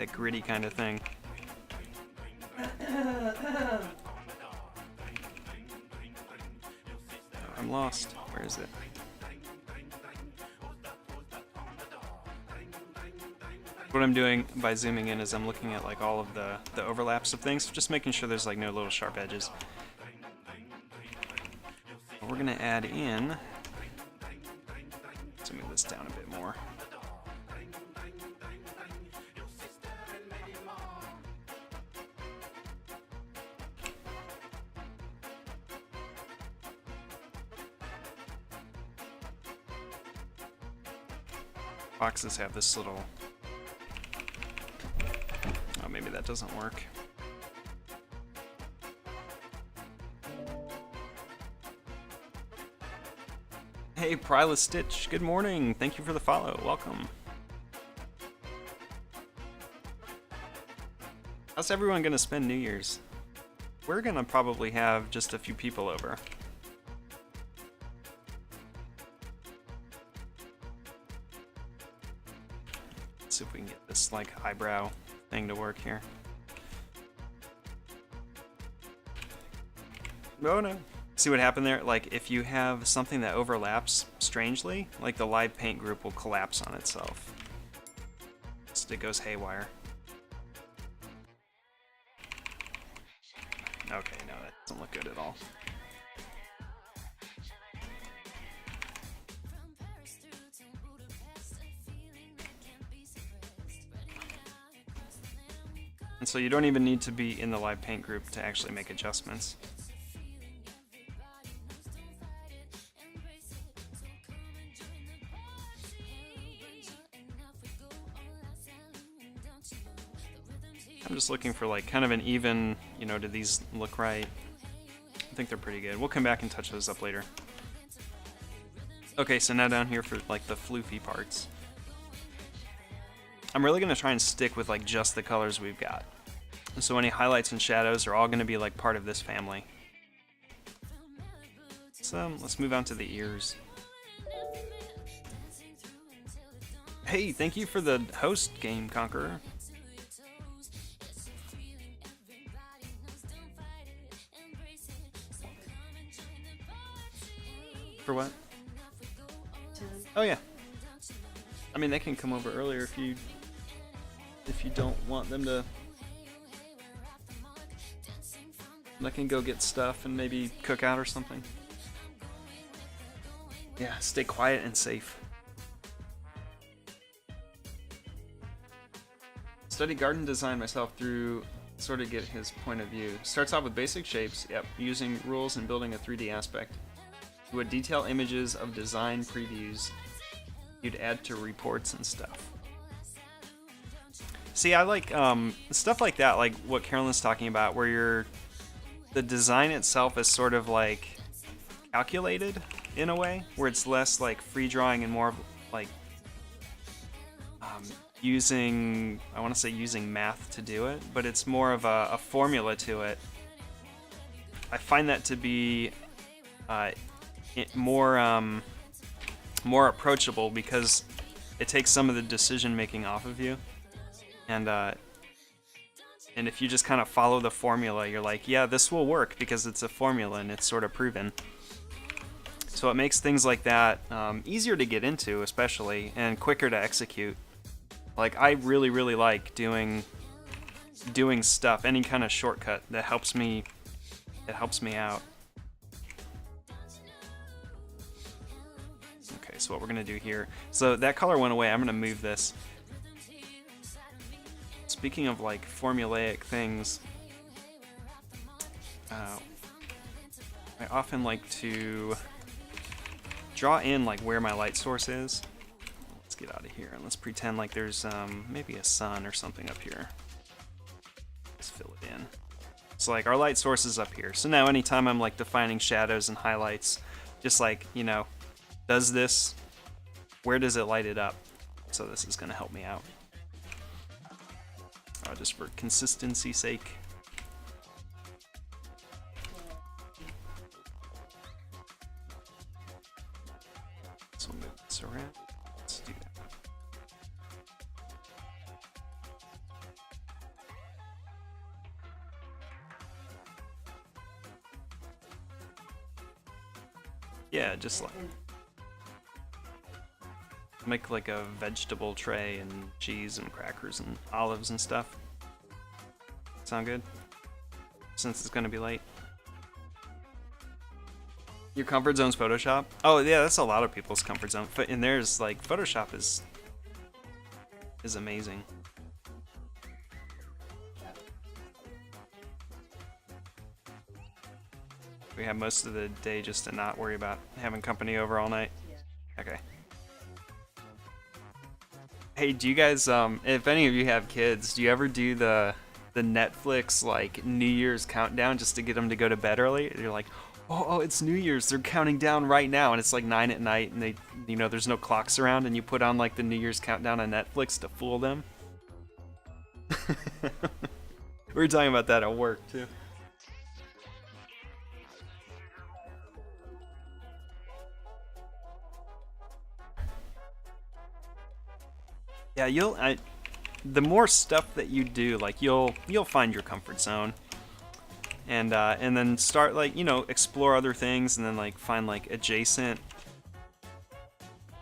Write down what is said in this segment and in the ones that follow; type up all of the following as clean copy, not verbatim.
that gritty kind of thing. Oh, I'm lost. Where is it? What I'm doing by zooming in is I'm looking at like all of the overlaps of things, just making sure there's like no little sharp edges. We're gonna add in, let's move this down a bit more. Boxes have this little, oh, maybe that doesn't work. Hey, Pryla Stitch, good morning. Thank you for the follow. Welcome. How's everyone gonna spend New Year's? We're gonna probably have just a few people over. Let's see if we can get this like eyebrow thing to work here. Oh no. See what happened there? Like if you have something that overlaps strangely, like the live paint group will collapse on itself. Just it goes haywire. Okay, no, that doesn't look good at all. And so you don't even need to be in the live paint group to actually make adjustments. I'm just looking for like kind of an even, you know, do these look right? I think they're pretty good. We'll come back and touch those up later. Okay, so now down here for like the floofy parts. I'm really going to try and stick with like just the colors we've got. So any highlights and shadows are all going to be like part of this family. So let's move on to the ears. Hey, thank you for the host, Game Conqueror. For what? Oh yeah. I mean, they can come over earlier if you don't want them to. They can go get stuff and maybe cook out or something. Yeah, stay quiet and safe. Study garden design myself through sort of get his point of view. Starts off with basic shapes, yep, using rules and building a 3D aspect. You would detail images of design previews you'd add to reports and stuff. See, I like stuff like that, like what Carolyn's talking about, where the design itself is sort of like calculated in a way, where it's less like free drawing and more of like using math to do it, but it's more of a formula to it. I find that to be more approachable because it takes some of the decision making off of you, and if you just kind of follow the formula, you're like, yeah, this will work because it's a formula and it's sort of proven. So it makes things like that easier to get into, especially, and quicker to execute. Like I really like doing stuff, any kind of shortcut that helps me out. Okay, so what we're gonna do here, so that color went away. I'm gonna move this. Speaking of like formulaic things, I often like to draw in like where my light source is. Let's get out of here and let's pretend like there's maybe a sun or something up here. Let's fill it in. So like our light source is up here. So now anytime I'm like defining shadows and highlights, just like, you know, where does it light it up? So this is gonna help me out. Just for consistency's sake. So move this around. Let's do that. Yeah, just like make like a vegetable tray and cheese and crackers and olives and stuff. Sound good? Since it's gonna be late. Your comfort zone's Photoshop? Oh yeah, that's a lot of people's comfort zone. And there's like Photoshop is amazing. We have most of the day just to not worry about having company over all night. Okay. Hey, do you guys, if any of you have kids, do you ever do the Netflix like New Year's countdown just to get them to go to bed early? You're like, oh, it's New Year's, they're counting down right now, and it's like 9 at night, and they, you know, there's no clocks around, and you put on like the New Year's countdown on Netflix to fool them. We were talking about that at work too. Yeah, the more stuff that you do, like you'll find your comfort zone, and then start like, you know, explore other things, and then like find like adjacent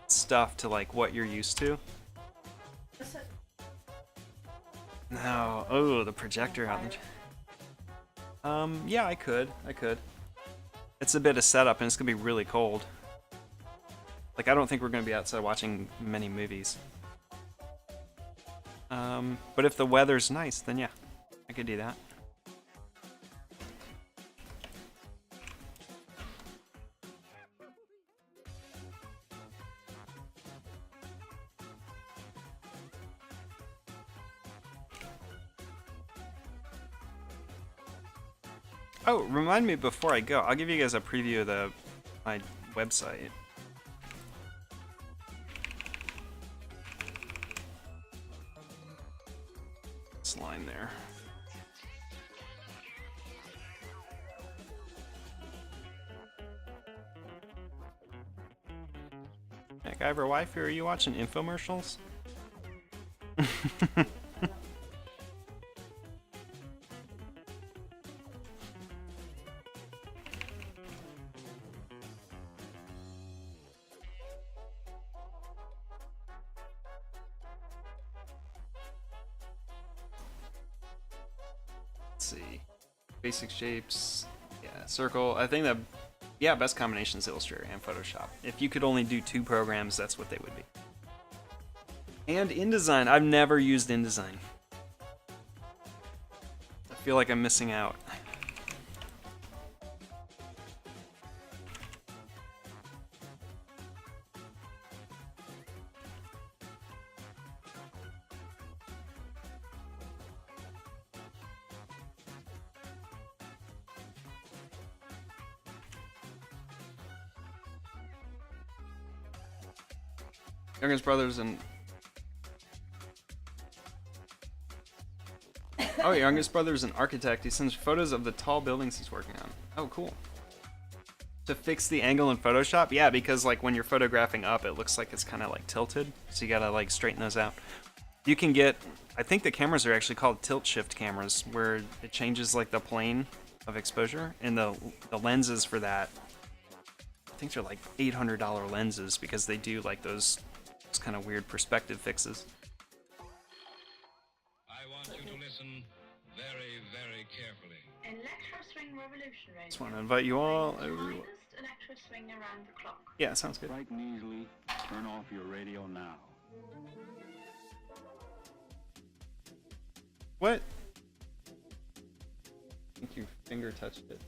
stuff to like what you're used to. No, oh, the projector out. Yeah, I could. It's a bit of setup, and it's gonna be really cold. Like I don't think we're gonna be outside watching many movies. But if the weather's nice, then yeah, I could do that. Oh, remind me before I go, I'll give you guys a preview of my website. Line there. MacGyver Wifey, are you watching infomercials? See, basic shapes, yeah, circle. I think that, yeah, best combination is Illustrator and Photoshop. If you could only do 2 programs, that's what they would be. And InDesign, I've never used InDesign. I feel like I'm missing out. Youngest brothers and oh, youngest brother's an architect. He sends photos of the tall buildings he's working on. Oh, cool. To fix the angle in Photoshop, yeah, because like when you're photographing up, it looks like it's kind of like tilted, so you gotta like straighten those out. You can get, I think the cameras are actually called tilt shift cameras, where it changes like the plane of exposure, and the lenses for that, I think they're like $800 lenses, because they do like those kind of weird perspective fixes. I want you to listen very, very carefully. Electro Swing Revolution Radio. Just want to invite you all. Electro swing around the clock. Yeah, sounds good. Bright and easily, turn off your radio now. What? I think your finger touched it.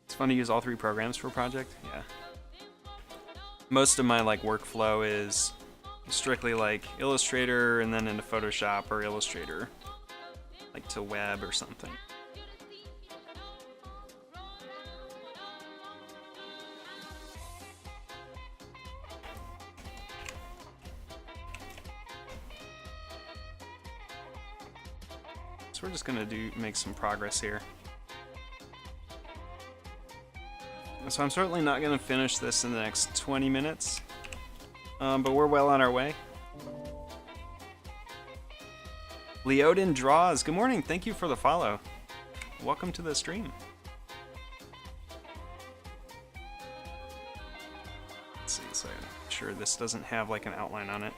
It's fun to use all 3 programs for a project. Yeah. Most of my like workflow is strictly like Illustrator and then into Photoshop, or Illustrator like to web or something. So we're just gonna make some progress here. So I'm certainly not going to finish this in the next 20 minutes, but we're well on our way. Leodin Draws, good morning. Thank you for the follow. Welcome to the stream. Let's see, so I'm sure this doesn't have like an outline on it.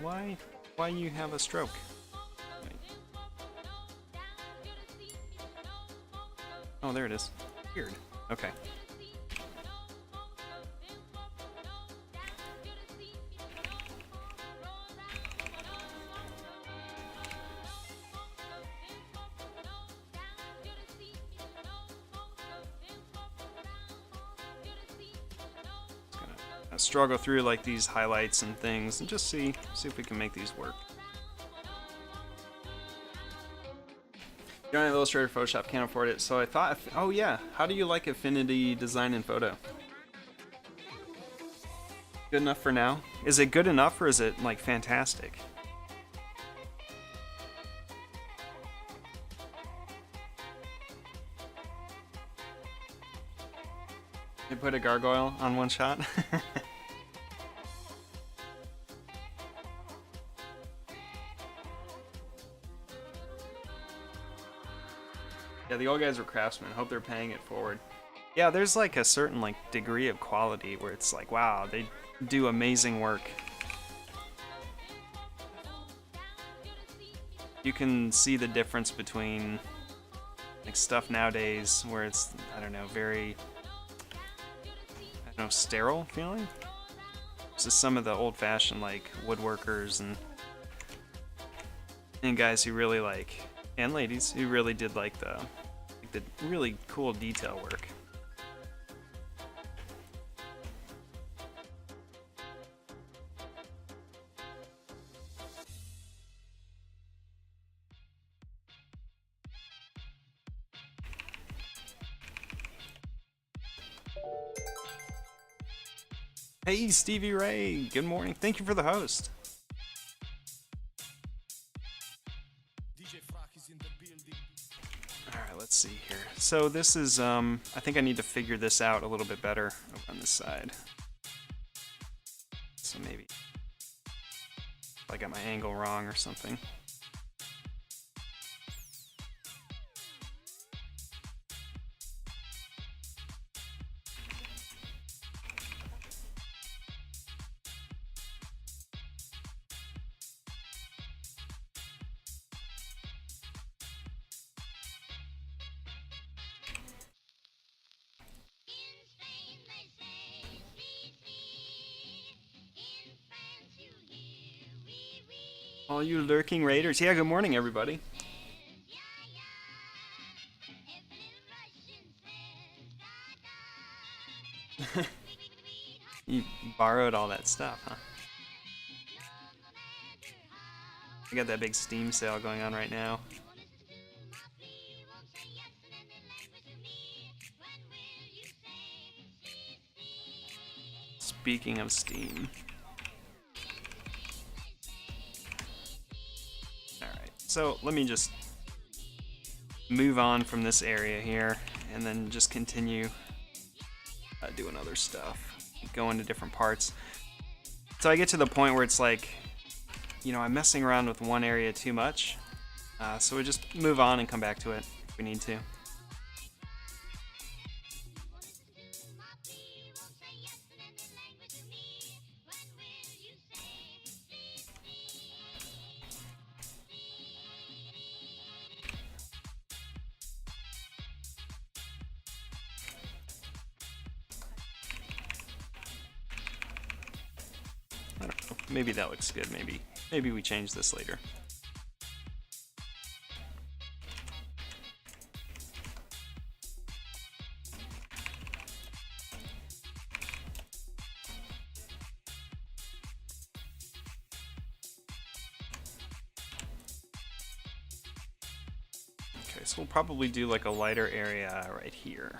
Why you have a stroke? Wait. Oh, there it is. Weird. Okay. Struggle through like these highlights and things and just see if we can make these work. You don't have Illustrator, Photoshop, can't afford it. So I thought, oh yeah, how do you like Affinity Design and Photo? Good enough for now? Is it good enough or is it like fantastic? They put a gargoyle on one shot. Yeah, the old guys were craftsmen. Hope they're paying it forward. Yeah, there's like a certain like degree of quality where it's like, wow, they do amazing work. You can see the difference between like stuff nowadays where it's, I don't know, very, I don't know, sterile feeling. Just some of the old-fashioned like woodworkers and guys who really like, and ladies who really did like the really cool detail work. Hey Stevie Ray, good morning. Thank you for the host. Alright, let's see here. So this is, I think I need to figure this out a little bit better over on this side. So maybe if I got my angle wrong or something. All you lurking raiders. Yeah, good morning, everybody. You borrowed all that stuff, huh? I got that big Steam sale going on right now. Speaking of Steam. So let me just move on from this area here and then just continue doing other stuff, go into different parts. So I get to the point where it's like, you know, I'm messing around with one area too much. So we just move on and come back to it if we need to. Maybe that looks good. Maybe we change this later. Okay, so we'll probably do like a lighter area right here.